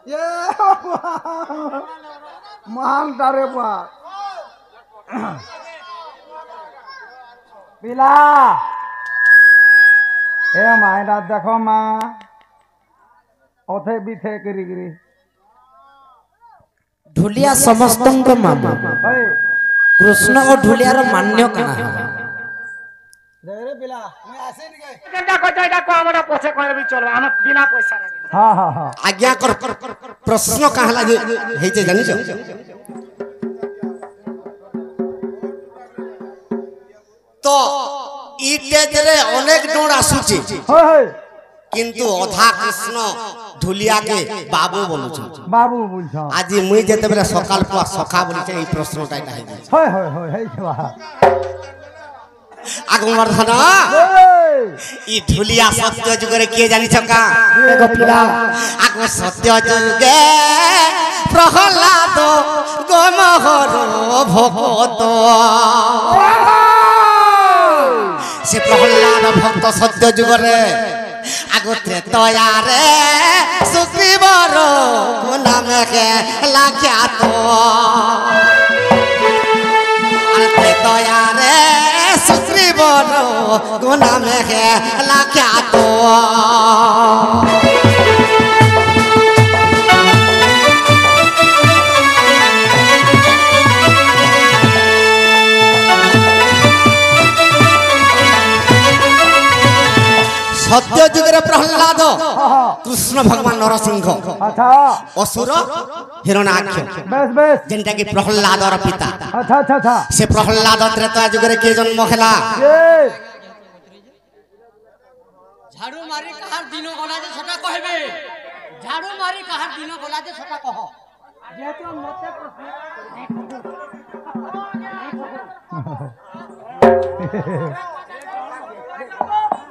ये महान तारे बा पिला ए मायना देखो माँ ओथे बीथे गिरी गिरी ढुलिया समस्त मामू कृष्ण और ढुलियार मान्य कना रे पिला मैं ऐसे नहीं गए गंडा को जाइडा को हमरा पोछे कोइ भी चलो हम बिना पैसा रे हां हां हां आज्ञा कर प्रश्न कहला जे हेते जानि छ तो इटे रे अनेक डोर आसुची होय होय किंतु अधा कृष्ण ढुलिया के बाबू बोलु छ बाबू बोल छ आज मुई जेते बेले सकाल पुआ सखा बोली छ ई प्रश्नटा नाही होय होय होय हे छवा आगमवर्धन ई ढुलिया सत्य जुगरे के जानि छका एगो पिला आगो सत्य जुगे प्रहलाद गमहर भगत से प्रहलाद भक्त सत्य जुगरे आगो त्रेतया रे सुग्रीवर नाम के लाख्यात त्रेतया रे सुग्रीवर नाम के लाख्यात सत्य जुगरे प्रहलाद कृष्ण भगवान नरसिंह अच्छा असुर हिरण्याक्ष बस बस जेंटा कि प्रहलादर पिता अच्छा अच्छा अच्छा से प्रहलाद त्रेता जुगरे के जन्म हेला ये झाड़ू मारी कहार दिनो गला जे छटा कहबे झाड़ू मारी कहार दिनो गला जे छटा कह जेतो मते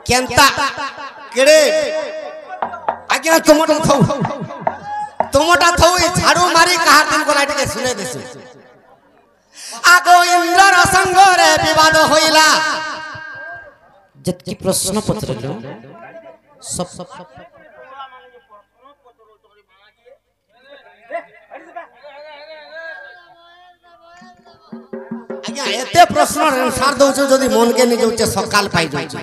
केंता केड़े आज्ञा तुमटा थौ झाड़ू मारी कहार दिन गला टिके सुने देसु आगो इंद्र संग रे विवाद होइला जत्की प्रश्न पत्रलो सब आज्ञा एते प्रश्न अनुसार दउछ जदी मन के नि जउछ सकाल पाई जउछ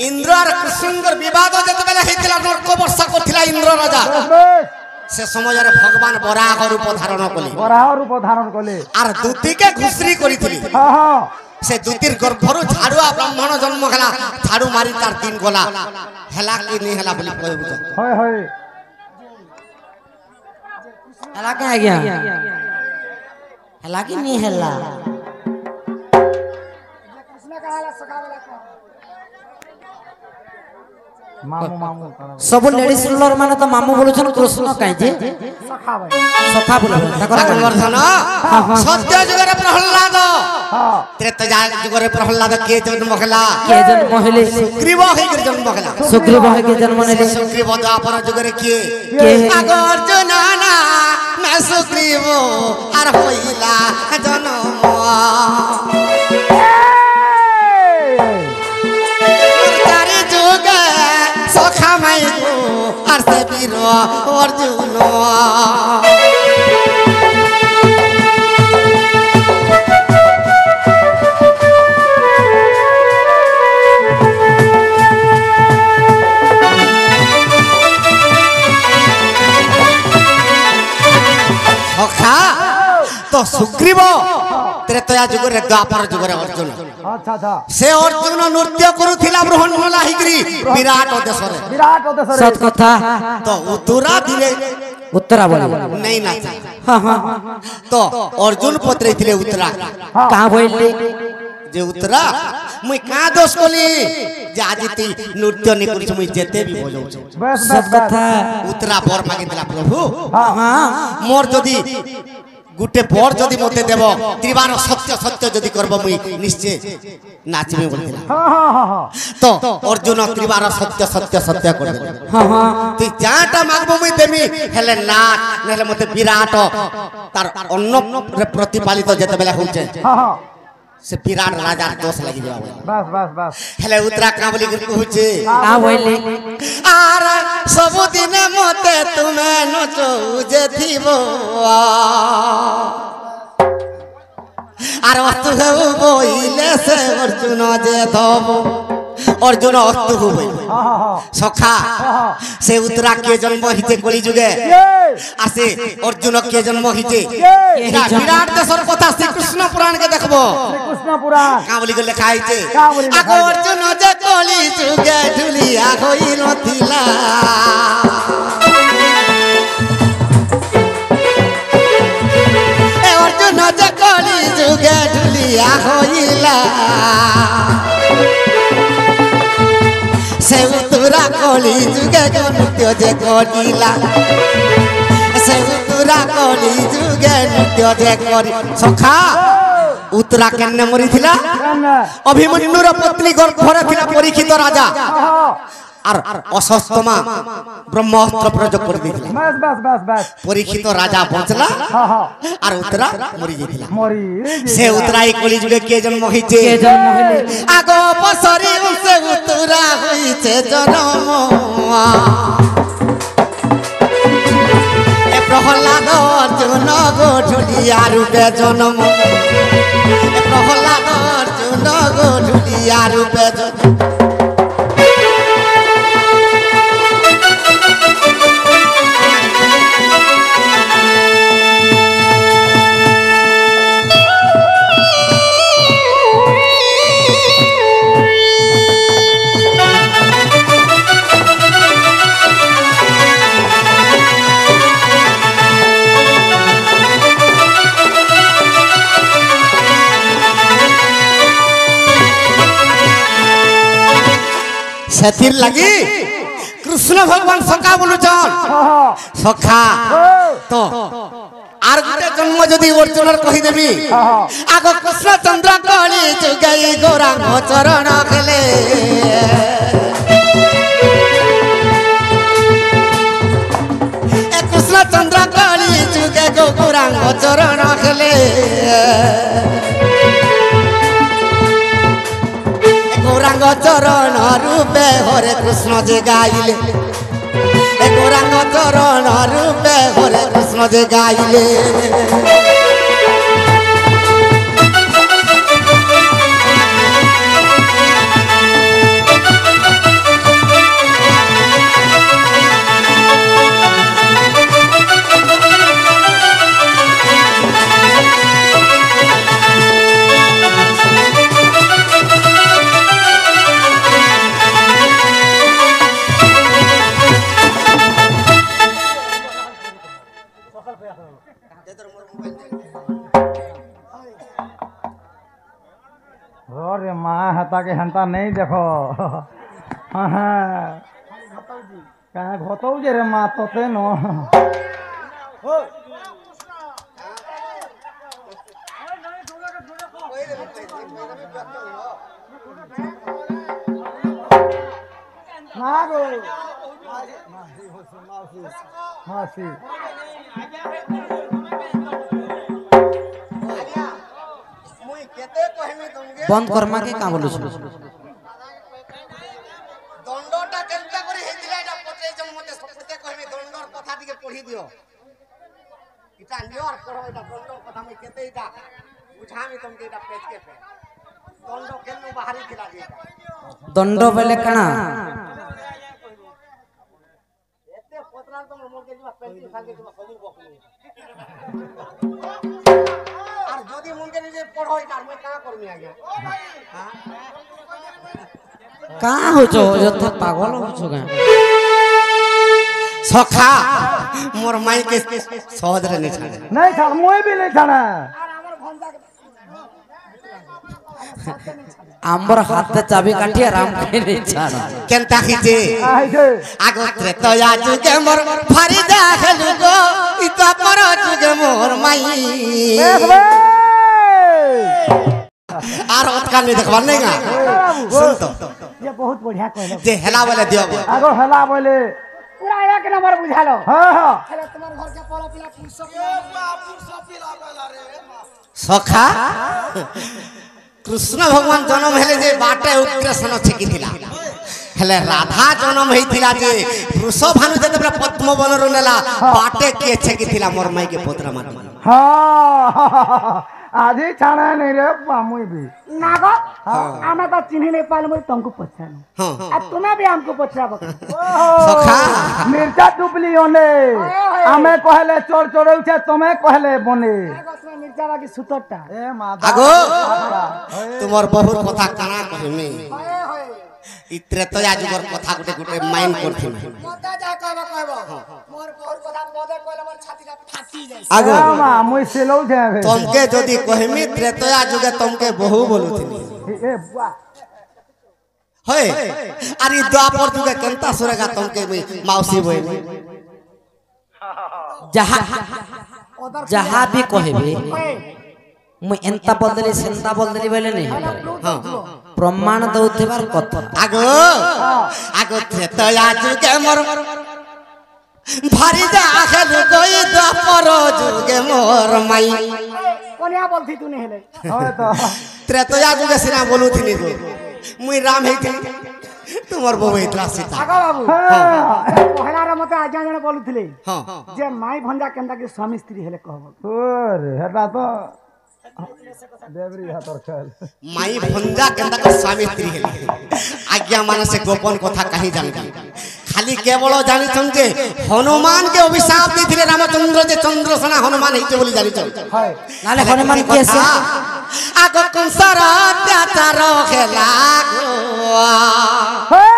इंद्र और कृष्ण विवाद जते बेले हेतिला नरक वर्षा करथिला इंद्र राजा से समय रे भगवान बराह रूप धारण कले आर दूती के घुसरी करिथिली हां हां से दूतीर गर्भरु झाड़ुआ ब्राह्मण जन्म हला झाड़ू मारी तार दिन गला हला कि नहीं हला बोली कहबु होय होय हला के आ गया हला कि नहीं हला मामू मामू सब लेडीज रूलर माने तो मामू बोलछन कृष्ण काई जे सखा भाई सखा बोल आगमवर्धन सत्य जुगरे प्रहलाद त्रेता जुगरे प्रहलाद के जन्म हला के जन्म हेले सुग्रीव हे के जन्म हला सुग्रीव हे के जन्म हेले सुग्रीव द्वापर जुगरे के आगो अर्जुन ना मैं सुग्रीव आर होइला जन्म तारे जुगे सखा माई को आर से वीर अर्जुन सखा तो सुग्रीव त्रेतया जुगरे द्वापर जुगरे अर्जुन अच्छा अच्छा से अर्जुन नृत्य करुथिला ब्रह्मण लाहिग्री विराट देशरे सत कथा तो उत्तरा दिले उत्तरा बोल नहीं नाच हां हां तो अर्जुन पत्रे थिले उत्तरा कहां बोलले जे उत्तरा मुई का दोष कोली जे आज ती नृत्य नि करू मुई जेते भी बजाऊ बस सत कथा उत्तरा बर मागे दिला प्रभु हां मोर जदी गुटे बर जदि मते देव त्रिवार सत्य सत्य जदि करब मुई निश्चय नाचबे बोलथिला। हां हां हां हां तो अर्जुन त्रिवार सत्य सत्य सत्य कर दे। हां हां तु जाटा मागबो मुई देमी हेले नाच नेले मते विराट तार अन्न रे प्रतिपालित जते बेला होचे हां हां से विराट राजा दोष लगी जाव। बस बस बस हेले उतरा का बोली कहूचे का बोले आर सब दिन मते तुमे नचो जे थीबो आर अस्तु हो बोइले से अर्जुन जे धबो अर्जुन अस्तु हो बोइले हां हां हां सखा से उतरा के जन्म हिते कली जुगे आसे अर्जुन के जन्म हिते विराट देशर कथा श्री कृष्ण पुराण के देखबो श्री कृष्ण पुराण का बोली लिखा आइते का बोली लिखा आगो अर्जुन जे कली जुगे ढुलिया होई नथिला ए अर्जुन जे कली जुगे ढुलिया होइला से उतरा कली जुगे नृत्य जे करिला से उतरा कली जुगे नृत्य जे करी सखा उतरा केने मरी थिला अभिमन्युर पत्नी घरे थिला परीक्षित राजा और अशस्तमा ब्रह्मास्त्र प्रयोग कर दिथिला बस बस बस बस परीक्षित राजा बचला हां हां और उतरा मरी जेथिला मरी से उतराई कली जुगे के जन्म होइचे के जन्म होइले आगो पसरी से उतरा होइचे जन्म ए प्रहलाद अर्जुन गोढुलिया रूपे जन्म ए प्रहलाद अर्जुन गोढुलिया रूपे जन्म सेथिर लगी कृष्ण भगवान सखा बोलुचन सखा तो आर गुटे जन्म जदि अर्जुनर कहि देबी आगो कृष्ण चंद्र कली जुगई गौरांग चरण खेले ए कृष्ण चंद्र कली जुगे गौरांग चरण खेले गौरांग चरण रूपे हरे कृष्ण जे गाइले गौरांग चरण रूपे हरे कृष्ण जे गाइले अरे माँ हता के हंता नहीं देखो हाँ हाँ कहाँ घोतौ जे रे माँ तोते नो मागो मासी बंद करमा के का बोलु छु दंडटा केनता करी हेतिला एटा पटे जम मते सपते कहबे दंडर कथा दिके पढी दियो इटा नियर पढो एटा दंडर कथा में केते इटा बुझामी तुमके एटा पेज के पे दंड केनु बाहरी दिला जे दंड बेले कणा एते पतरा तो मोर के जिवा पेंटी सागे जिवा सबु बकलु আর যদি মনকে নিজে পড়ো এটা আমি কা করমি আগে हां का हो जो जत पागल हो छु गा सखा मोर माई के सहज रे नहीं छाड़े नहीं छाड़ मोय भी नहीं छाड़ा और हमर भंजा के आंबर हाथ चाबी काटी आराम करे छाड़ा केनता खिचे आइजे आगो त्रेतया जुगे मोर फारी जा खेलु गो इता पर जुगे मोर माई बेस बे आर ओतका नहीं देखबा नहीं गा सुन तो ये बहुत बढ़िया कहलो जे हेला वाला दियो आगो हला बोले पूरा एक नंबर बुझालो हां हां चलो तुम्हार घर के पोला पिला पुरुष सखा कृष्ण भगवान जन्म हेले जे बाटे उत्कृष्ण छिकिथिला हेले राधा जन्म हेतिला जे वृषभानु जेते पद्म बनरु नेला बाटे के छिकिथिला मोर माई के पुत्र मान हां आधी छाना नहीं रे मुई भी नागो आमे तो चिन्ह नहीं पाल मुई तुमको पहचानो हां अब तुम्हें भी हमको पहचाबो सखा मिर्चा डुबली ओने हमें कहले चोर चोरौ छे तुम्हें कहले बने उसमें मिर्चा बाकी सुतरटा ए माता आगो तुमर बहुत कथा काना कहमी इत्रे तो आजुगर कथा गुटे गुटे माइंड करथि मता जा कहबो मोर बहुत कथा मदे कहले मोर छाती का फाटी जाय आगो मां मुई सेलौ जे तुमके जदी कहमी त्रेतया जुगे तुमके बहु बोलुथिनी ए बुआ होय अरे द्वापर जुगे केनता सुरेगा तुमके मौसी बोई जहाँ भी कहबे मुई एंता बदली सेंता बदली बेले नहीं हां प्रमाण दउथेबार कथा आगो आगो त्रेतया जुगे मोर भारी जा खेल कोई द्वापर जुगे मोर माई कोनिया बोलथी तू नहीं हेले होय तो त्रेतया जुगे सिना बोलुथिनी गो मुई राम हेतिनी तुमर बो हेतला सीता आगा बाबू हां पहला रे मते आज्ञा जने बोलुथिले हां जे माई भंजा केनता के स्वामी स्त्री हेले कहबो ओरे हेटा तो देवरी हातर खेल माई भंजा केनता के स्वामी स्त्री हेले आज्ञा माने से गोपन कथा कहीं जानबी खाली केवल जानि छन जे हनुमान के अभिशाप दिथिले रामचंद्र जे चंद्रसेना हनुमान हेते बोली जानि छन हाय नाले हनुमान के से आगो कंसर अत्याचार खेला गो हे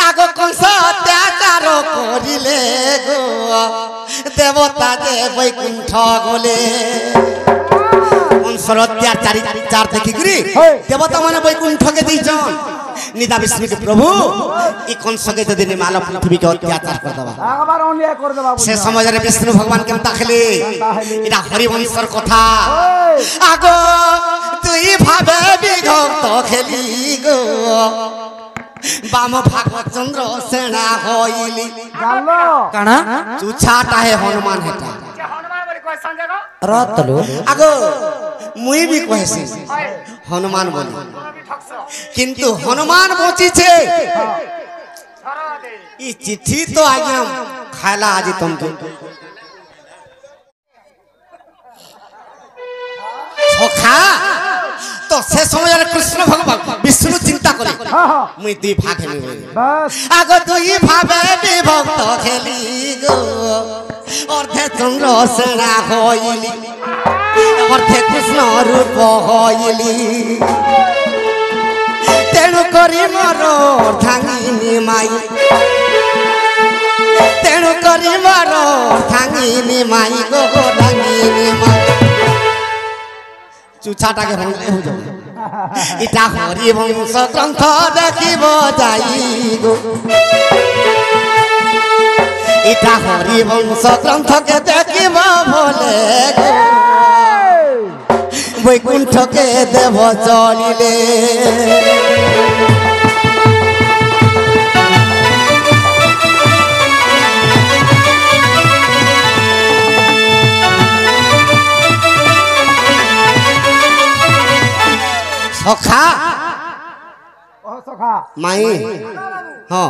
आगो कंस अत्याचार करिले गो देवता जे वैकुंठ गले कंसर अत्याचार देखि गिरी देवता माने वैकुंठ के दिजन निदा विष्णु के प्रभु ई कंस के जदी निमाल पृथ्वी के अत्याचार कर दबा आगबार ओनिया कर दे बाबू से समय रे विष्णु भगवान केनता खेले इना हरिवंशर कथा आगो तुई भाबे विभक्त खेली गो बाम भागवत चंद्र सेना होइली जानो काना चुछाटा है हनुमान हेटा हनुमान बोली कोई संजय को रतलो आगो मुई भी कहसी हनुमान बोली किंतु हनुमान बची छे ई चिट्ठी तो आज्ञा खाला आज तुमके सखा तो से समय रे कृष्ण भगवान विष्णु चिंता करे हां हां मुई दुई भाग हेली बस आगो दुई भावे विभक्त खेली गो अर्धे चंद्र सेना होइली अर्धे कृष्ण रूप होइली तेणु करी मोर अर्धांगिनी माई तेणु करी मोर अर्धांगिनी माई गो अर्धांगिनी माई चुछाटा के हो जाओ इटा हरिवंश ग्रंथ देखिब जाई गो इटा हरिवंश ग्रंथ के देखिब भोले गो वैकुंठ के देव चलिले सखा ओ सखा माई हाँ